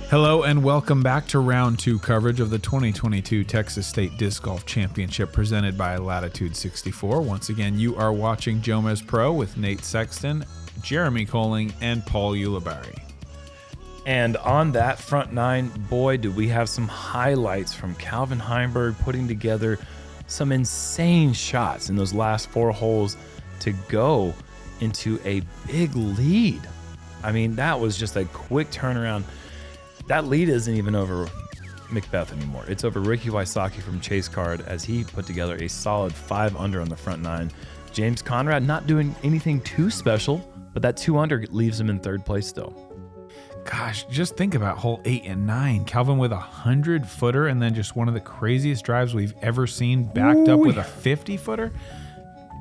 Hello and welcome back to round 2 coverage of the 2022 Texas State Disc Golf Championship presented by Latitude 64. Once again, you are watching JomezPro with Nate Sexton, Jeremy Koling, and Paul Ulibarri. And on that front nine, boy, do we have some highlights from Calvin Heimburg putting together some insane shots in those last 4 holes to go into a big lead. I mean, that was just a quick turnaround. That lead isn't even over McBeth anymore. It's over Ricky Wysocki from Chase Card as he put together a solid 5 under on the front nine. James Conrad not doing anything too special, but that 2 under leaves him in 3rd place still. Gosh, just think about hole 8 and 9. Calvin with a 100-footer and then just one of the craziest drives we've ever seen backed up with a 50-footer.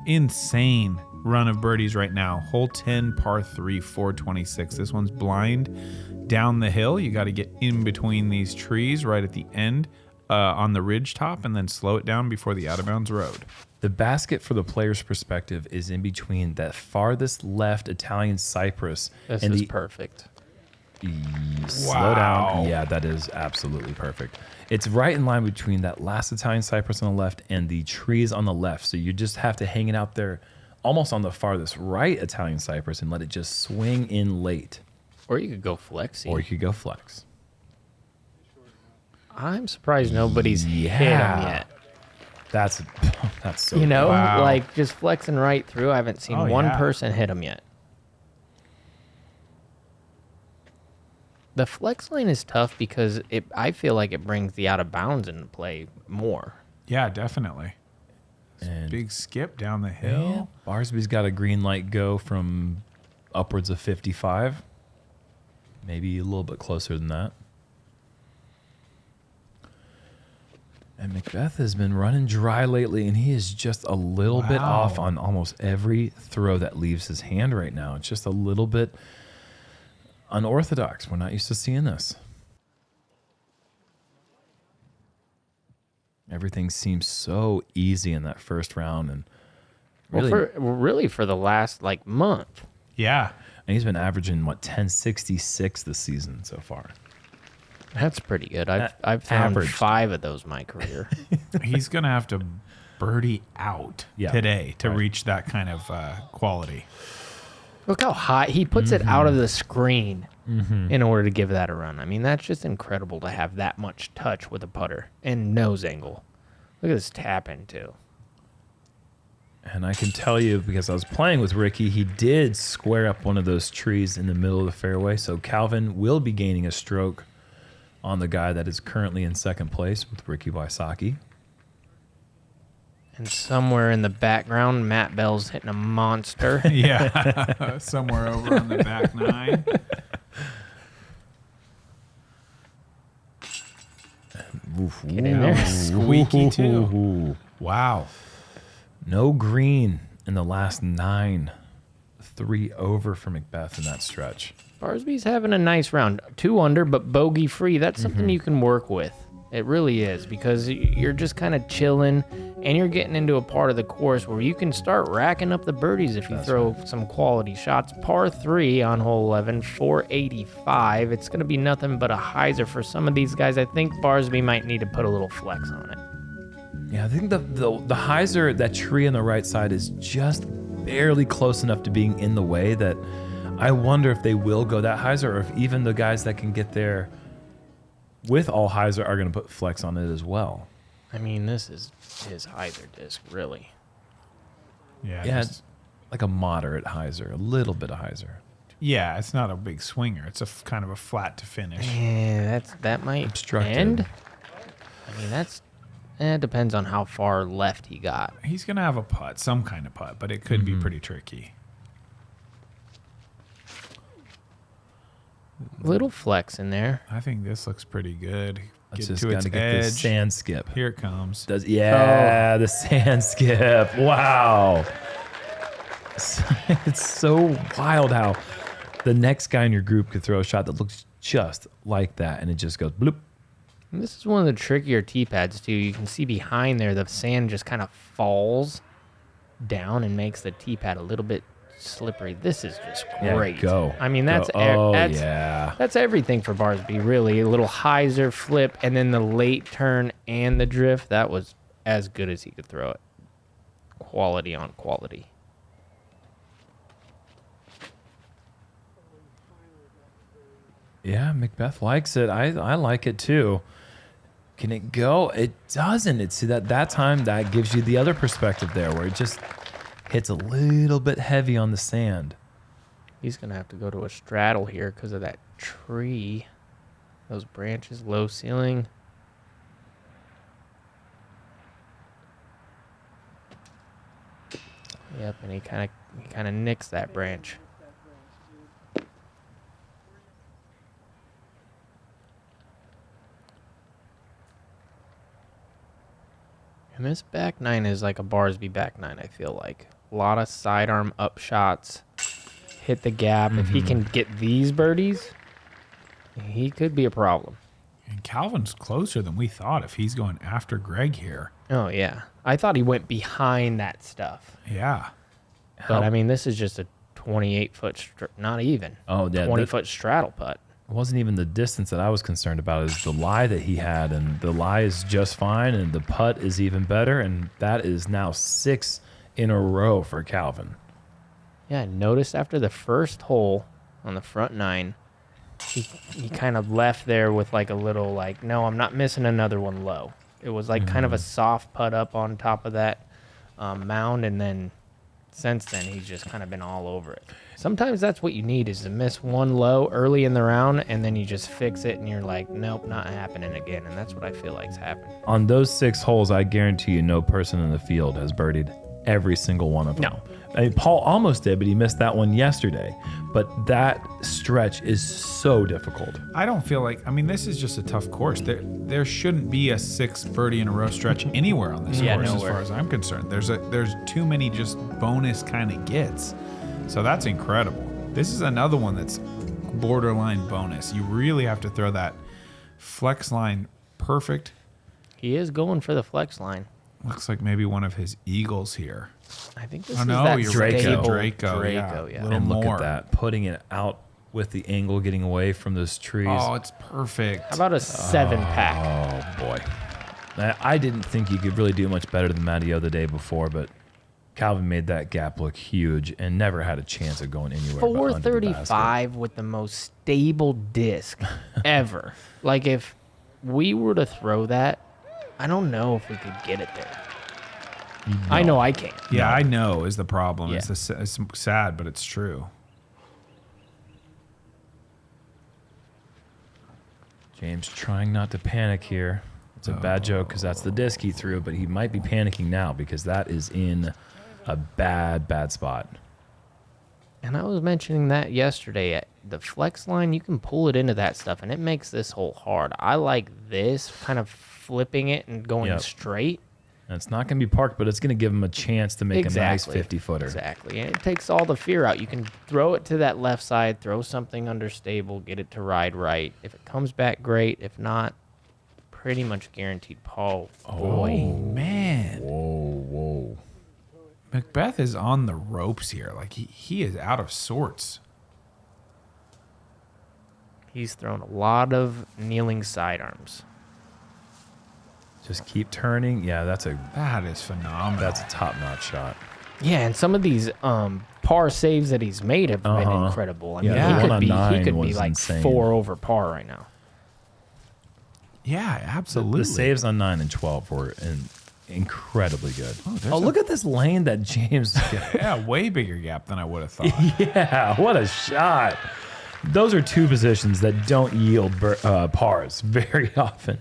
Insane run of birdies right now. Hole 10, par 3, 426. This one's blind down the hill. You got to get in between these trees right at the end on the ridge top and then slow it down before the out-of-bounds road. The basket for the player's perspective is in between that farthest left Italian cypress. This and is the, perfect. Slow down. Yeah, that is absolutely perfect. It's right in line between that last Italian cypress on the left and the trees on the left. So you just have to hang it out there almost on the farthest right Italian cypress and let it just swing in late. Or you could go flexi. Or you could go flex. I'm surprised nobody's hit him yet. That's so You know, Wow. like just flexing right through. I haven't seen one person hit him yet. The flex lane is tough because I feel like it brings the out of bounds into play more. Yeah, definitely. And Big skip down the hill. Barsby's got a green light go from upwards of 55. Maybe a little bit closer than that. And McBeth has been running dry lately, and he is just a little bit off on almost every throw that leaves his hand right now. It's just a little bit unorthodox. We're not used to seeing this. Everything seems so easy in that first round, and Really for the last month. Yeah. and he's been averaging 1066 this season so far. That's pretty good. I've found average. 5 of those in my career. He's going to have to birdie out today to reach that kind of quality. Look how high he puts it out of the screen in order to give that a run. I mean, that's just incredible to have that much touch with a putter and nose angle. Look at this tap in too. And I can tell you, because I was playing with Ricky, he did square up one of those trees in the middle of the fairway. So Calvin will be gaining a stroke on the guy that is currently in second place with Ricky Wysocki. And somewhere in the background, Matt Bell's hitting a monster. Yeah, somewhere over on the back nine. Get in there. Squeaky too. Ooh. Wow. No green in the last 9. 3 over for McBeth in that stretch. Barsby's having a nice round. 2 under, but bogey free. That's something you can work with. It really is, because you're just kind of chilling and you're getting into a part of the course where you can start racking up the birdies if you throw some quality shots. Par 3 on hole 11, 485. It's going to be nothing but a hyzer for some of these guys. I think Barsby might need to put a little flex on it. Yeah, I think the hyzer, that tree on the right side, is just barely close enough to being in the way that I wonder if they will go that hyzer, or if even the guys that can get there with all hyzer are going to put flex on it as well. I mean, this is his hyzer disc, really. Yeah. It's like a moderate hyzer, a little bit of hyzer. Yeah, it's not a big swinger. It's a kind of a flat to finish. Yeah, that might Obstructed. end. I mean, it depends on how far left he got. He's going to have a putt, some kind of putt, but it could be pretty tricky. Little flex in there. I think this looks pretty good. Let's Get just to its gotta get the edge. sand skip. Here it comes. The sand skip. Wow. It's so wild how the next guy in your group could throw a shot that looks just like that, and it just goes bloop. And this is one of the trickier tee pads too. You can see behind there the sand just kind of falls down and makes the tee pad a little bit slippery. This is just Yeah, great. go. I mean, that's Go. that's that's everything for Barsby, really. A little hyzer flip, and then the late turn and the drift. That was as good as he could throw it. Quality on quality. Yeah, McBeth likes it. I like it too. Can it go? It doesn't. It's that time that gives you the other perspective there, where it just hits a little bit heavy on the sand. He's going to have to go to a straddle here because of that tree. Those branches, low ceiling. Yep, and he kind of nicks that branch. And this back nine is like a Barsby back nine, I feel like. A lot of sidearm up shots. Hit the gap. If he can get these birdies, he could be a problem. And Calvin's closer than we thought if he's going after Greg here. Oh, yeah. I thought he went behind that stuff. Yeah. But, I mean, this is just a 28-foot, not even. Oh, yeah. 20-foot straddle putt. It wasn't even the distance that I was concerned about. Is the lie that he had, and the lie is just fine, and the putt is even better, and that is now 6 in a row for Calvin. Yeah, I noticed after the first hole on the front nine, he kind of left there with like a little like, no, I'm not missing another one low. It was like kind of a soft putt up on top of that mound, and then since then he's just kind of been all over it. Sometimes that's what you need, is to miss one low early in the round, and then you just fix it, and you're like, nope, not happening again. And that's what I feel like's happened. On those 6 holes, I guarantee you no person in the field has birdied every single one of them. No. I mean, Paul almost did, but he missed that one yesterday. But that stretch is so difficult. I don't feel like, I mean, this is just a tough course. There shouldn't be a 6 birdie in a row stretch anywhere on this course, nowhere. as far as I'm concerned. There's too many just bonus kind of gets. So that's incredible. This is another one that's borderline bonus. You really have to throw that flex line perfect. He is going for the flex line. Looks like maybe one of his eagles here. I think this Oh is no, that you're stable Draco, yeah. Little And look more. at that, putting it out with the angle, getting away from those trees. Oh, it's perfect. How about a 7-pack? Oh, boy. I didn't think you could really do much better than Matteo the day before, but Calvin made that gap look huge and never had a chance of going anywhere but under the basket. 435 with the most stable disc ever. Like, if we were to throw that, I don't know if we could get it there. No. I know I can't. Yeah, I know is the problem. Yeah. It's sad, but it's true. James trying not to panic here. It's a bad joke because that's the disc he threw, but he might be panicking now because that is in a bad spot. And I was mentioning that yesterday. The flex line, you can pull it into that stuff, and it makes this hole hard. I like this, kind of flipping it and going straight. And it's not going to be parked, but it's going to give him a chance to make a nice 50-footer. Exactly. And it takes all the fear out. You can throw it to that left side, throw something understable, get it to ride right. If it comes back, great. If not, pretty much guaranteed. Paul, boy. Man. Whoa. McBeth is on the ropes here. Like, he is out of sorts. He's thrown a lot of kneeling sidearms. Just keep turning. Yeah, That is phenomenal. that's a top-notch shot. Yeah, and some of these par saves that he's made have been incredible. I mean, Yeah, the one on he 9 could be was like insane. 4 over par right now. Yeah, absolutely. The saves on 9 and 12 were incredibly good. there's Oh, a- look at this lane that James. Yeah, way bigger gap than I would have thought. Yeah, what a shot. Those are 2 positions that don't yield pars very often.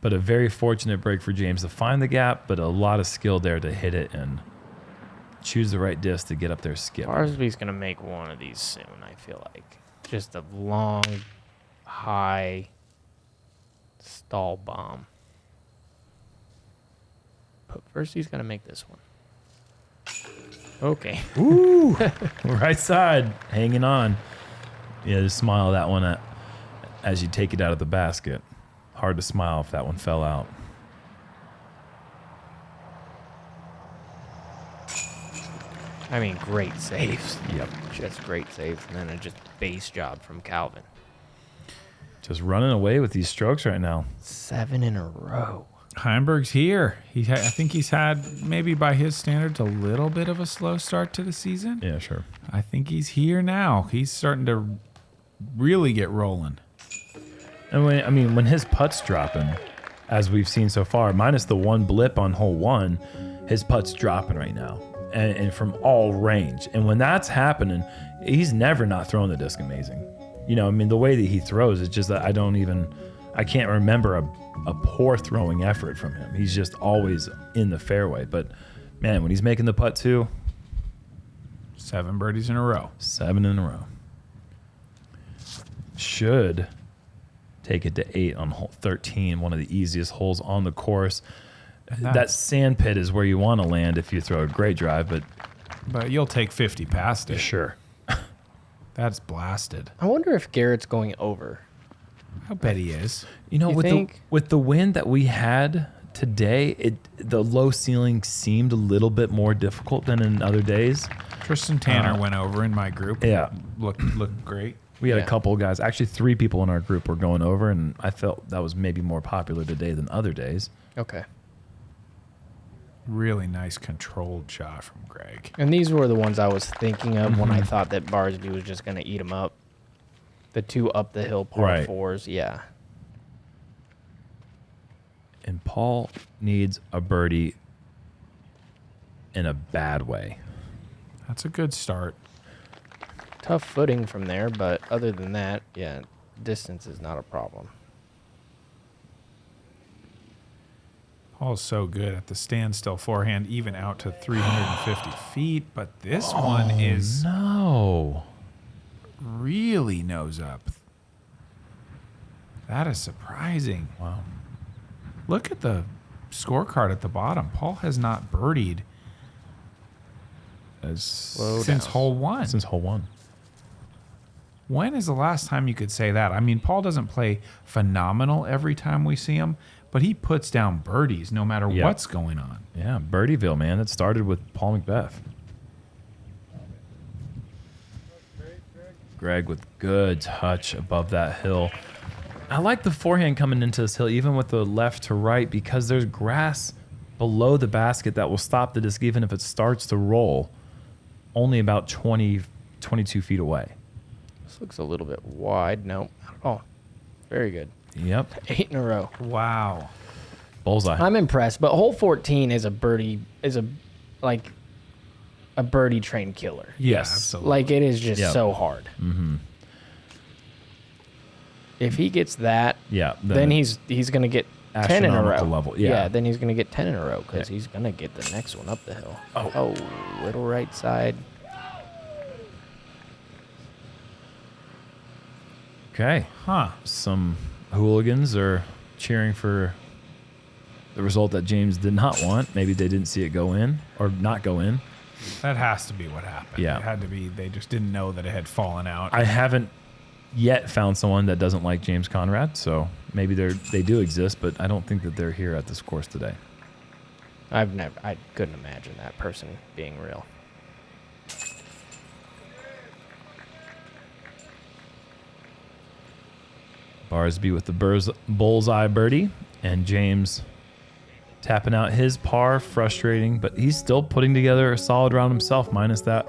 But a very fortunate break for James to find the gap, but a lot of skill there to hit it and choose the right disc to get up there skip. Barsby's going to make one of these soon, I feel like. Just a long, high stall bomb. But first he's going to make this one. Okay. Ooh, right side, hanging on. Yeah, just smile that one at, as you take it out of the basket. Hard to smile if that one fell out. I mean, great saves. Yep. Just great saves. And then a just base job from Calvin. Just running away with these strokes right now. 7 in a row. Heimburg's here. I think he's had, maybe by his standards, a little bit of a slow start to the season. Yeah, sure. I think he's here now. He's starting to really get rolling. And when his putt's dropping, as we've seen so far, minus the one blip on hole 1, his putt's dropping right now. And from all range. And when that's happening, he's never not throwing the disc amazing. The way that he throws, it's just that I can't remember a poor throwing effort from him. He's just always in the fairway. But man, when he's making the putt too, 7 birdies in a row. 7 in a row. Should take it to 8 on hole 13, one of the easiest holes on the course. That sand pit is where you want to land if you throw a great drive, but you'll take 50 past it. Sure. That's blasted. I wonder if Garrett's going over. I bet he is. With the wind that we had today, the low ceiling seemed a little bit more difficult than in other days. Tristan Tanner went over in my group. Yeah. Looked great. We had a couple of guys, actually 3 people in our group were going over, and I felt that was maybe more popular today than other days. Okay. Really nice controlled shot from Greg. And these were the ones I was thinking of when I thought that Barsby was just going to eat them up. The 2 up the hill par 4s, yeah. And Paul needs a birdie in a bad way. That's a good start. Tough footing from there, but other than that, yeah, distance is not a problem. Paul's so good at the standstill forehand, even out to 350 feet. But this one is really nose up. That is surprising. Wow. Look at the scorecard at the bottom. Paul has not birdied since hole 1. Since hole 1. When is the last time you could say that? I mean, Paul doesn't play phenomenal every time we see him, but he puts down birdies no matter what's going on. Yeah, Birdieville, man. It started with Paul McBeth. Greg with good touch above that hill. I like the forehand coming into this hill, even with the left to right, because there's grass below the basket that will stop the disc even if it starts to roll only about 22 feet away. This looks a little bit wide. No, not at all. Very good. Yep. 8 in a row. Wow. Bullseye. I'm impressed, but hole 14 is a birdie train killer. Yes. Absolutely. Like, it is just so hard. Mm-hmm. If he gets that, then he's going to get 10 in a row. astronomical level. Yeah. Then he's going to get 10 in a row because he's going to get the next one up the hill. Oh, little right side. Okay. Some hooligans are cheering for the result that James did not want. Maybe they didn't see it go in or not go in. That has to be what happened. Yeah. It had to be. They just didn't know that it had fallen out. I haven't yet found someone that doesn't like James Conrad, so maybe they do exist, but I don't think that they're here at this course today. I couldn't imagine that person being real. Barsby with the bullseye birdie, and James tapping out his par, frustrating, but he's still putting together a solid round himself, minus that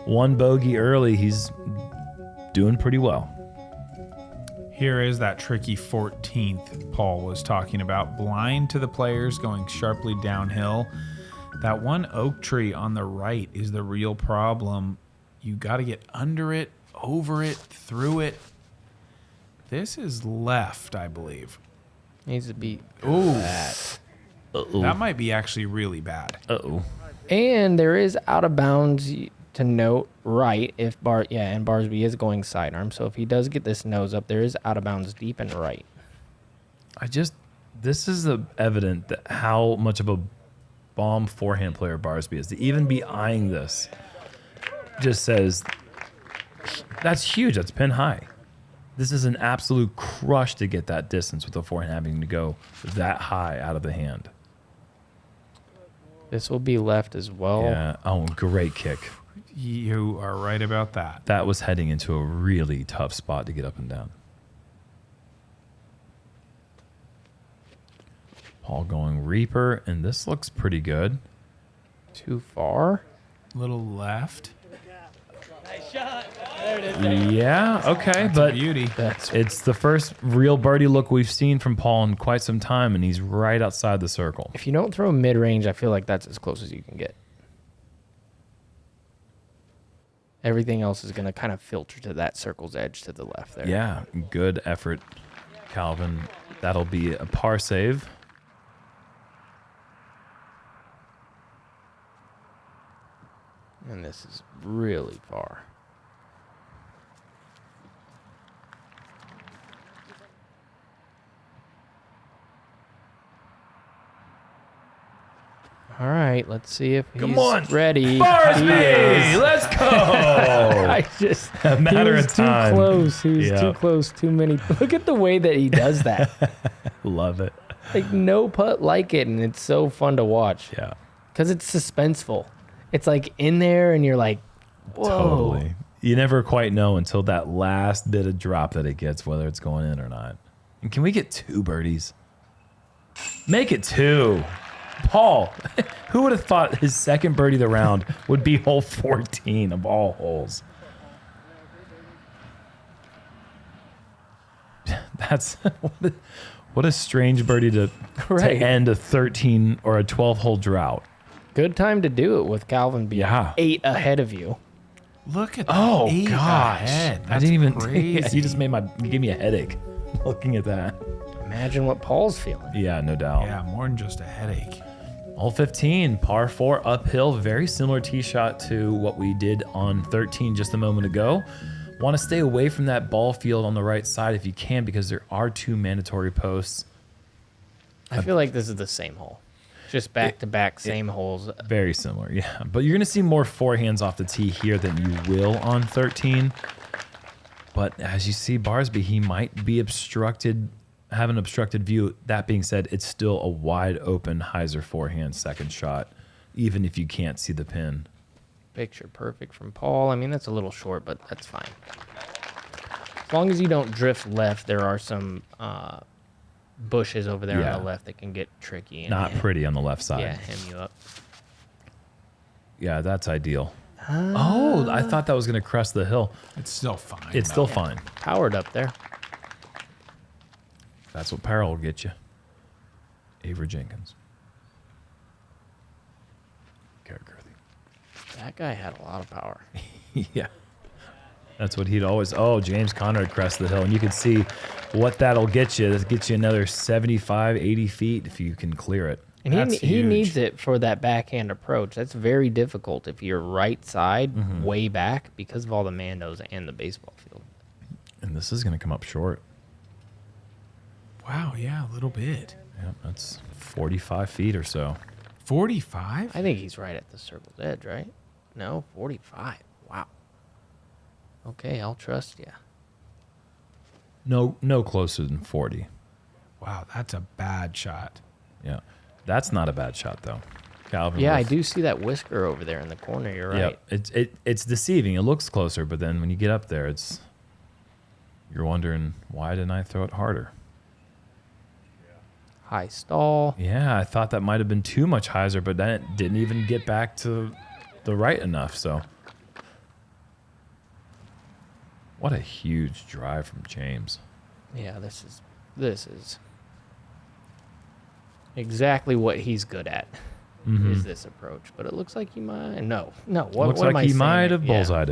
one bogey early. He's doing pretty well. Here is that tricky 14th Paul was talking about. Blind to the players, going sharply downhill. That one oak tree on the right is the real problem. You got to get under it, over it, through it. This is left, I believe. Needs to be that. Uh-oh. That might be actually really bad. Uh-oh. And there is out of bounds to note right if and Barsby is going sidearm. So if he does get this nose up, there is out of bounds deep and right. This is evident that how much of a bomb forehand player Barsby is. To even be eyeing this just says that's huge. That's pin high. This is an absolute crush to get that distance with the forehand having to go that high out of the hand. This will be left as well. Yeah. Oh, great kick. You are right about that. That was heading into a really tough spot to get up and down. Paul going Reaper, and this looks pretty good. Too far? Little left. Nice shot. There it is. Yeah, okay, That's but a beauty. it's the first real birdie look we've seen from Paul in quite some time, and he's right outside the circle. If you don't throw mid-range, I feel like that's as close as you can get. Everything else is going to kind of filter to that circle's edge to the left there. Yeah, good effort, Calvin. That'll be a par save. And this is really far. All right, let's see if he's Come on, ready. Barsby, let's go. I just A matter he was of time. Too close. He was Yeah. too close. Too many. Look at the way that he does that. Love it. Like no putt like it, and it's so fun to watch Yeah, because it's suspenseful. It's like in there, and you're like, whoa. totally. You never quite know until that last bit of drop that it gets, whether it's going in or not. And can we get 2 birdies? Make it 2. Paul, who would have thought his second birdie of the round would be hole 14 of all holes? That's what a strange birdie to Right. end a 13 or a 12-hole drought. Good time to do it with Calvin being Yeah. 8 ahead of you. Look at that. Oh 8 gosh, ahead. I That's didn't even. crazy. You just you gave me a headache looking at that. Imagine what Paul's feeling. Yeah, no doubt. Yeah, more than just a headache. Hole 15, par 4 uphill, very similar tee shot to what we did on 13 just a moment ago. Want to stay away from that ball field on the right side if you can, because there are 2 mandatory posts. I feel like this is the same hole. Just back to back, same holes. Very similar, yeah. But you're going to see more forehands off the tee here than you will on 13. But as you see, Barsby, he might be obstructed, have an obstructed view. That being said, it's still a wide open hyzer forehand second shot, even if you can't see the pin. Picture perfect from Paul. I mean, that's a little short, but that's fine. As long as you don't drift left, there are some bushes over there Yeah. on the left that can get tricky. And Not pretty on the left side. Yeah, hem you up. Yeah, that's ideal. Oh, I thought that was going to crest the hill. It's still fine. It's still fine. Powered up there. That's what peril will get you. Avery Jenkins. Garrett Girthy. That guy had a lot of power. Yeah. That's what he'd always. Oh, James Conrad crest the hill. And you can see what that'll get you. That gets you another 75, 80 feet if you can clear it. And That's he huge. needs it for that backhand approach. That's very difficult if you're right side, way back, because of all the Mandos and the baseball field. And this is going to come up short. Wow, yeah, a little bit. Yep, that's 45 feet or so. 45? I think he's right at the circle's edge, right? No, 45. Wow. Okay, I'll trust you. No closer than 40. Wow, that's a bad shot. Yeah. That's not a bad shot, though. Calvin. Yeah, I with- do see that whisker over there in the corner. You're right. Yeah, it's deceiving. It looks closer, but then when you get up there, you're wondering, why didn't I throw it harder? High stall. Yeah, I thought that might have been too much hyzer, but then it didn't even get back to the right enough. So, what a huge drive from James. Yeah, this is exactly what he's good at. Is this approach? But it looks like he might. No. What, Looks what am like I he saying? might have Yeah. bullseyed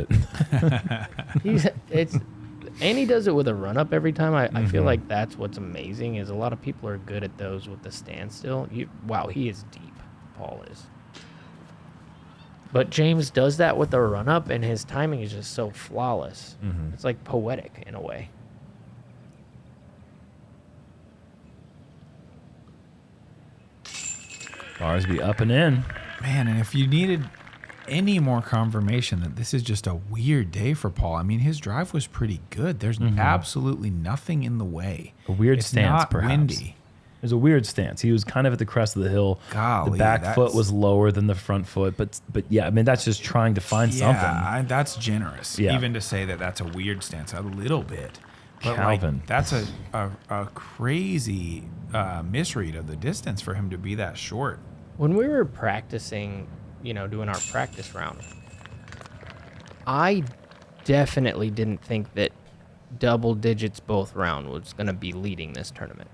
it. And he does it with a run up every time. I feel like that's what's amazing is a lot of people are good at those with the standstill. Wow, he is deep. Paul is. But James does that with the run up, and his timing is just so flawless. It's like poetic in a way. Barsby up and in. Man, and if you needed any more confirmation that this is just a weird day for Paul, I mean, his drive was pretty good. There's absolutely nothing in the way. A weird It's stance, not perhaps. windy. was a weird stance. He was kind of at the crest of the hill. Golly, the back foot was lower than the front foot, but yeah, I mean that's just trying to find something. Yeah, that's generous. Yeah. Even to say that that's a weird stance, a little bit. But Calvin. like, that's a crazy misread of the distance for him to be that short. When we were practicing, doing our practice round, I definitely didn't think that double digits both round was going to be leading this tournament.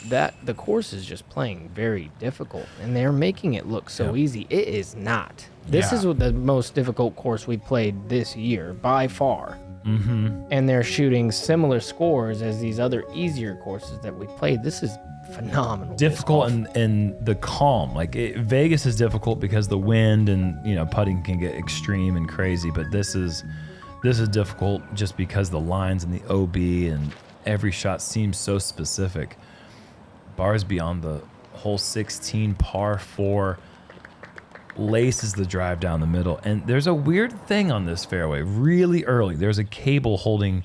That the course is just playing very difficult, and they're making it look so easy. It is not. This is the most difficult course we played this year by far. Mm-hmm. And they're shooting similar scores as these other easier courses that we played. This is phenomenal. Difficult and the calm. Like Vegas is difficult because the wind and putting can get extreme and crazy, but this is difficult just because the lines and the OB and every shot seems so specific. Barsby on the hole 16 par 4 laces the drive down the middle, and there's a weird thing on this fairway really early. There's a cable holding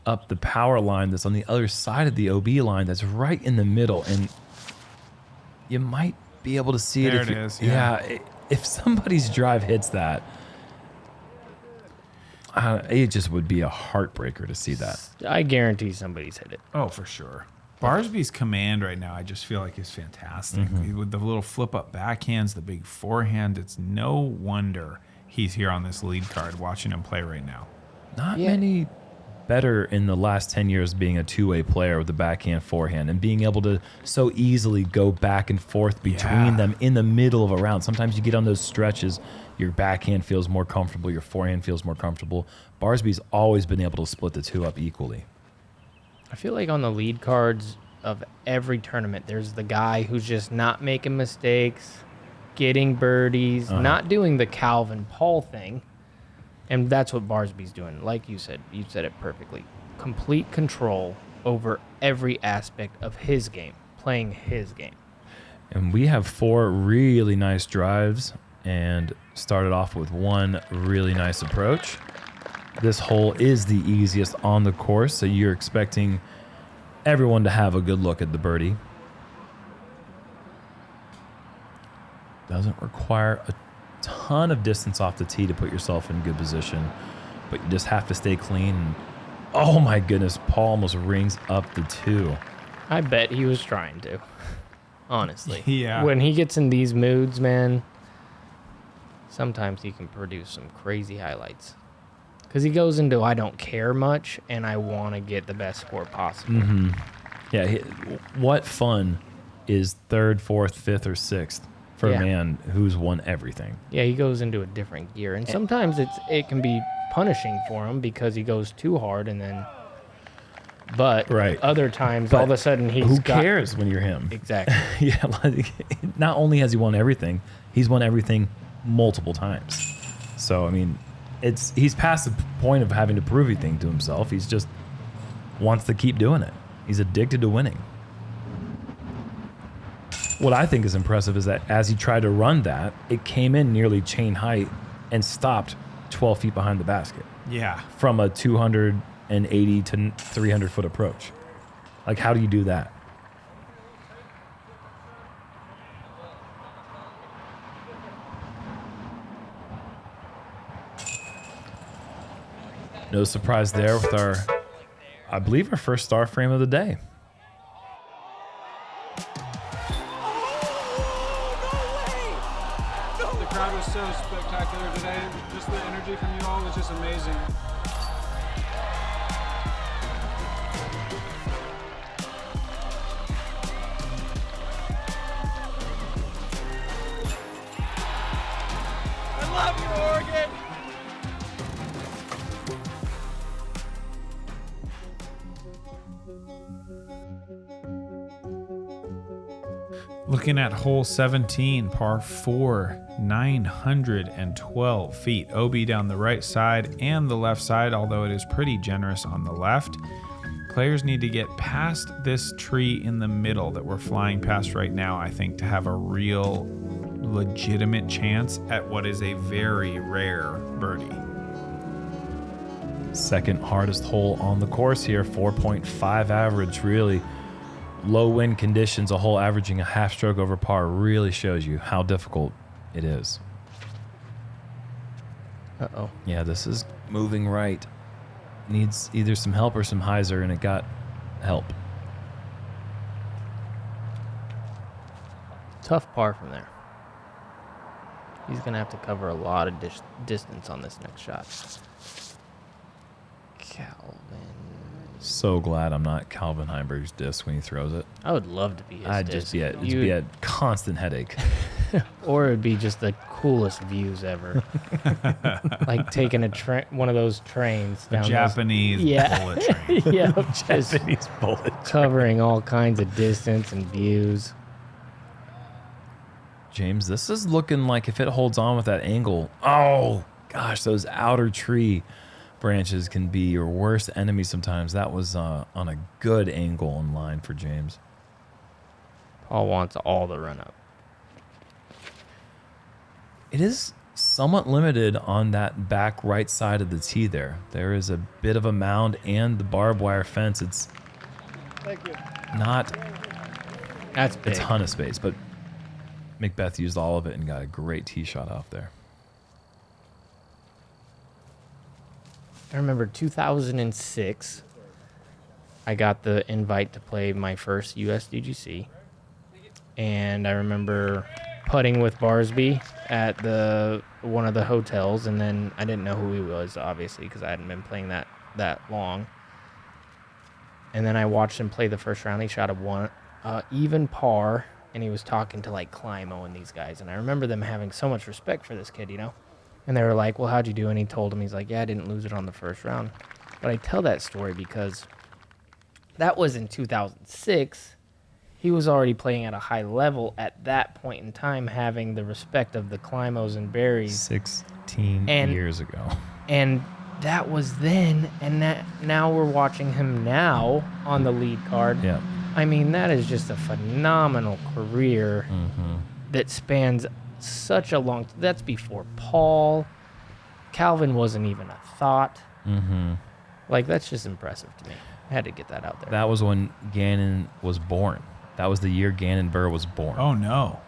up the power line that's on the other side of the OB line that's right in the middle, and you might be able to see it. There it is. Yeah. If somebody's drive hits that, it just would be a heartbreaker to see that. I guarantee somebody's hit it. Oh, for sure. Barsby's command right now, I just feel like is fantastic. With the little flip-up backhands, the big forehand, it's no wonder he's here on this lead card watching him play right now. Not many better in the last 10 years being a two-way player with the backhand, forehand, and being able to so easily go back and forth between them in the middle of a round. Sometimes you get on those stretches, your backhand feels more comfortable, your forehand feels more comfortable. Barsby's always been able to split the two up equally. I feel like on the lead cards of every tournament, there's the guy who's just not making mistakes, getting birdies, not doing the Calvin Paul thing. And that's what Barsby's doing. Like you said it perfectly. Complete control over every aspect of his game, playing his game. And we have 4 really nice drives and started off with 1 really nice approach. This hole is the easiest on the course, so you're expecting everyone to have a good look at the birdie. Doesn't require a ton of distance off the tee to put yourself in good position, but you just have to stay clean. And, oh my goodness, Paul almost rings up the 2. I bet he was trying to, honestly. Yeah. When he gets in these moods, man, sometimes he can produce some crazy highlights. Because he goes into I don't care much, and I want to get the best score possible. Mm-hmm. Yeah, what fun is 3rd, 4th, 5th, or 6th for a man who's won everything? Yeah, he goes into a different gear, and sometimes it can be punishing for him because he goes too hard, and then. But other times, all of a sudden who cares when you're him? Exactly. Yeah, like, not only has he won everything, he's won everything multiple times. So I mean. He's past the point of having to prove anything to himself. He's just wants to keep doing it. He's addicted to winning. What I think is impressive is that as he tried to run that, it came in nearly chain height and stopped 12 feet behind the basket. Yeah. From a 280 to 300 foot approach. Like, how do you do that? No surprise there with I believe our first star frame of the day. The crowd was so spectacular today. Just the energy from you all was just amazing. I love you, Oregon. Looking at hole 17, par 4, 912 feet. OB down the right side and the left side, although it is pretty generous on the left. Players need to get past this tree in the middle that we're flying past right now, I think, to have a real legitimate chance at what is a very rare birdie. Second hardest hole on the course here, 4.5 average, really. low wind conditions, a hole averaging a half stroke over par really shows you how difficult it is. Uh-oh. Yeah, this is moving right. Needs either some help or some hyzer, and it got help. Tough par from there. He's going to have to cover a lot of distance on this next shot. Calvin. So glad I'm not Calvin Heimburg's disc when he throws it. I would love to be his I'd disc. just be a constant headache. Or it'd be just the coolest views ever. Like taking one of those trains down Japanese bullet train. Yeah, just Japanese bullet. covering all kinds of distance and views. James, this is looking like if it holds on with that angle, oh gosh, those outer tree branches can be your worst enemy sometimes. That was on a good angle in line for James. Paul wants all the run up. It is somewhat limited on that back right side of the tee there. There is a bit of a mound and the barbed wire fence. It's not That's a big. ton of space, but McBeth used all of it and got a great tee shot off there. I remember 2006, I got the invite to play my first USDGC. And I remember putting with Barsby at one of the hotels, and then I didn't know who he was, obviously, because I hadn't been playing that long. And then I watched him play the first round. He shot a even par, and he was talking to like Climo and these guys. And I remember them having so much respect for this kid, you know? And they were like, well, how'd you do? And he told him, he's like, yeah, I didn't lose it on the first round. But I tell that story because that was in 2006. He was already playing at a high level at that point in time, having the respect of the Climos and Barrys. 16 years ago. And that was then, and now we're watching him now on the lead card. Yeah. I mean, that is just a phenomenal career that spans such a long... That's before Paul. Calvin wasn't even a thought. Like, that's just impressive to me. I had to get that out there. That was when Gannon was born. That was the year Gannon Burr was born. Oh, no.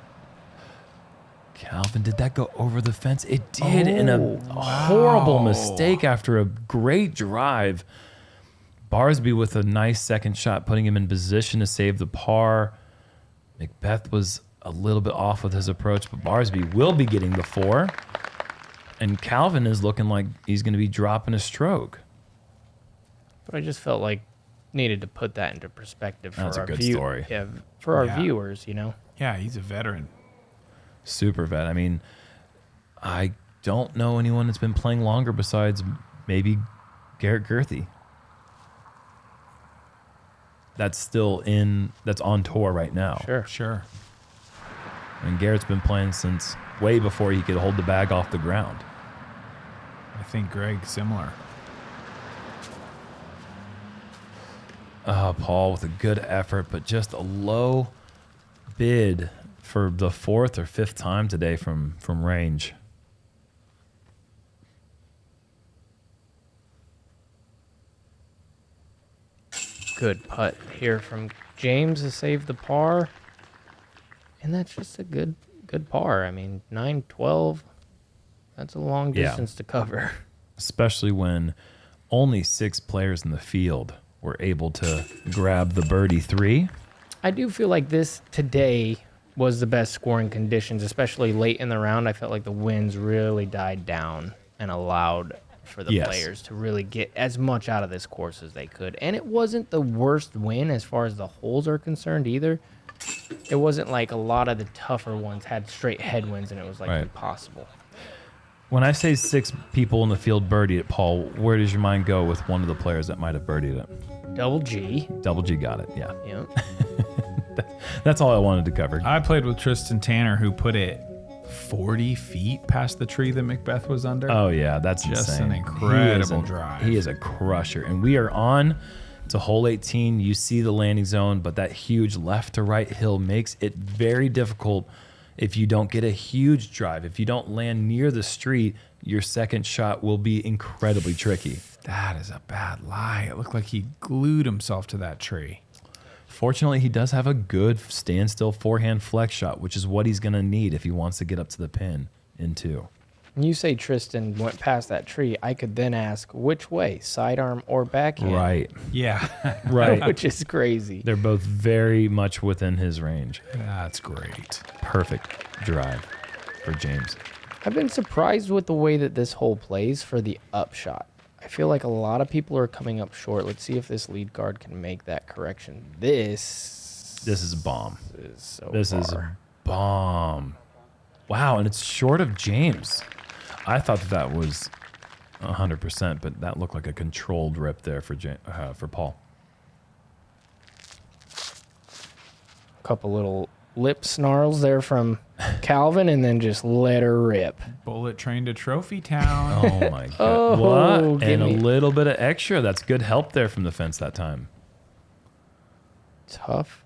Calvin, did that go over the fence? It did in a horrible mistake after a great drive. Barsby with a nice second shot, putting him in position to save the par. McBeth was a little bit off with his approach, but Barsby will be getting the 4. And Calvin is looking like he's going to be dropping a stroke. But I just felt like needed to put that into perspective for That's a our good story. Yeah, for our viewers, you know. Yeah, he's a veteran. Super vet. I mean, I don't know anyone that's been playing longer besides maybe Garrett Gerthy. That's on tour right now. Sure. And Garrett's been playing since way before he could hold the bag off the ground. I think Greg, similar. Paul with a good effort, but just a low bid for the 4th or 5th time today from range. Good putt here from James to save the par. And that's just a good par. I mean, 9-12, that's a long distance to cover. Especially when only 6 players in the field were able to grab the birdie 3. I do feel like this today was the best scoring conditions, especially late in the round. I felt like the winds really died down and allowed for the players to really get as much out of this course as they could. And it wasn't the worst win as far as the holes are concerned either. It wasn't like a lot of the tougher ones had straight headwinds and it was like impossible. When I say 6 people in the field birdied it, Paul, where does your mind go with one of the players that might have birdied it? Double G. Double G got it, yeah. Yeah. That's all I wanted to cover. I played with Tristan Tanner, who put it 40 feet past the tree that McBeth was under. Oh, yeah, that's just insane. an incredible drive. He is a crusher. And we are on to hole 18. You see the landing zone, but that huge left to right hill makes it very difficult if you don't get a huge drive. If you don't land near the street, your second shot will be incredibly tricky. That is a bad lie. It looked like he glued himself to that tree. Fortunately, he does have a good standstill forehand flex shot, which is what he's going to need if he wants to get up to the pin in 2. You say Tristan went past that tree. I could then ask which way, sidearm or backhand. Right. Yeah. Right. Which is crazy. They're both very much within his range. That's great. Perfect drive for James. I've been surprised with the way that this hole plays for the upshot. I feel like a lot of people are coming up short. Let's see if this lead guard can make that correction. This is a bomb. Is so This far. is a bomb. Wow, and it's short of James. I thought that was 100%, but that looked like a controlled rip there for Paul. A couple little lip snarls there from Calvin, and then just let her rip. Bullet train to Trophy Town. Oh my god! Oh, what? And a gimme. little bit of extra. That's good help there from the fence that time. Tough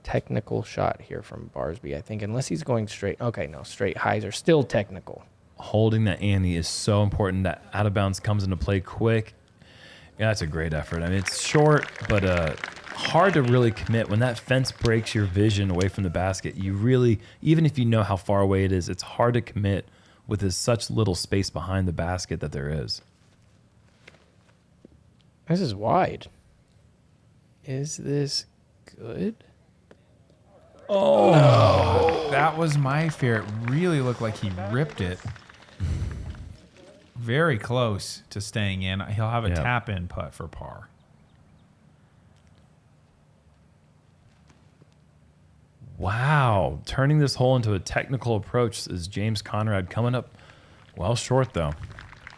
technical shot here from Barsby, I think, unless he's going straight. Okay, no, straight highs are still technical. Holding that ante is so important. That out of bounds comes into play quick. Yeah, that's a great effort. I mean, it's short, but hard to really commit. When that fence breaks your vision away from the basket, you really, even if you know how far away it is, it's hard to commit with such little space behind the basket that there is. This is wide. Is this good? That was my fear. It really looked like he ripped it. Very close to staying in. He'll have a tap-in putt for par. Wow. Turning this hole into a technical approach is James Conrad coming up well short, though.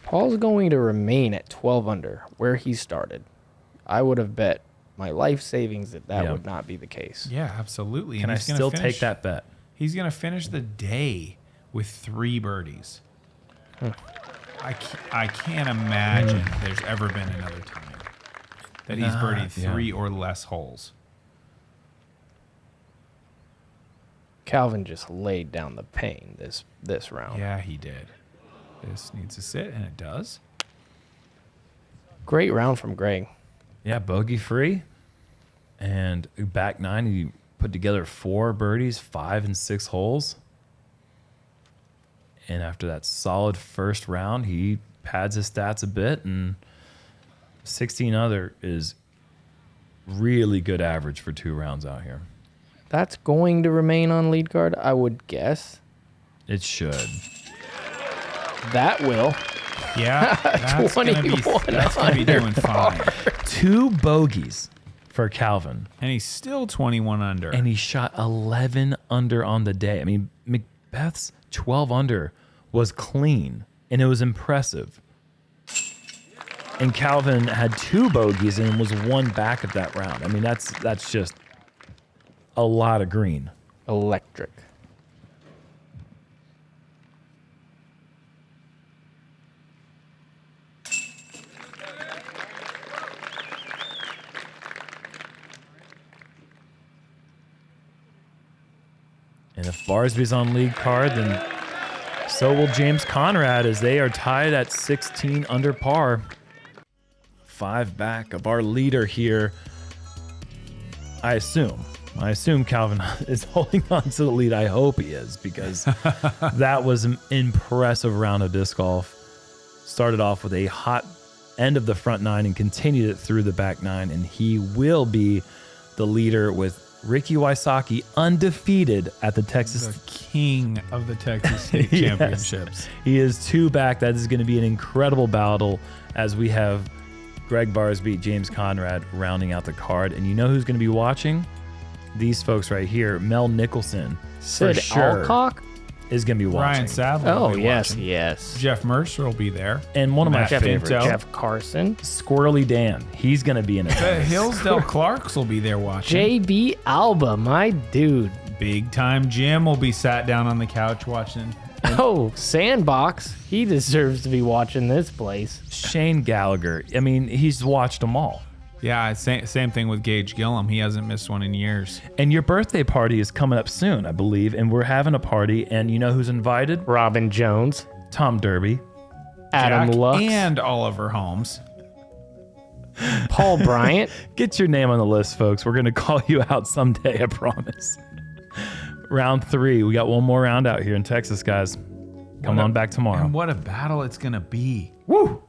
Paul's going to remain at 12 under, where he started. I would have bet my life savings that would not be the case. Yeah, absolutely. Can I still take that bet? He's going to finish the day with 3 birdies. I can't imagine there's ever been another time that he's birdied 3 or less holes. Calvin just laid down the pain this round. Yeah, he did. This needs to sit, and it does. Great round from Greg. Yeah, bogey free. And back 9, he put together 4 birdies, 5 and 6 holes. And after that solid first round, he pads his stats a bit, and 16 under is really good average for 2 rounds out here. That's going to remain on lead card, I would guess. It should. That will. Yeah, that's going to be doing fine. 2 bogeys for Calvin. And he's still 21 under. And he shot 11 under on the day. I mean, McBeth's 12 under was clean, and it was impressive. And Calvin had 2 bogeys and was 1 back of that round. I mean, that's just a lot of green. Electric. And if Barsby's on lead card, then so will James Conrad, as they are tied at 16 under par. 5 back of our leader here. I assume Calvin is holding on to the lead. I hope he is, because that was an impressive round of disc golf. Started off with a hot end of the front 9 and continued it through the back 9, and he will be the leader with Ricky Wysocki undefeated at the Texas. The king of the Texas State Championships. He is 2 back. That is going to be an incredible battle, as we have Greg Barsby, James Conrad rounding out the card. And you know who's going to be watching? These folks right here. Mel Nicholson, Sid for sure, Alcock? is going to be watching. Ryan Sadler will Oh, be yes, watching. yes. Jeff Mercer will be there. And one of my Matt favorites, Pinto. Jeff Carson. Squirrely Dan. He's going to be in it. The Hillsdale Clarks will be there watching. JB Alba, my dude. Big time Jim will be sat down on the couch watching. Oh, Sandbox. He deserves to be watching this place. Shane Gallagher. I mean, he's watched them all. Yeah, same thing with Gage Gillum. He hasn't missed one in years. And your birthday party is coming up soon, I believe, and we're having a party, and you know who's invited? Robin Jones. Tom Derby. Adam Jack Lux. and Oliver Holmes. Paul Bryant. Get your name on the list, folks. We're going to call you out someday, I promise. Round 3. We got one more round out here in Texas, guys. Come on back tomorrow. And what a battle it's going to be. Woo!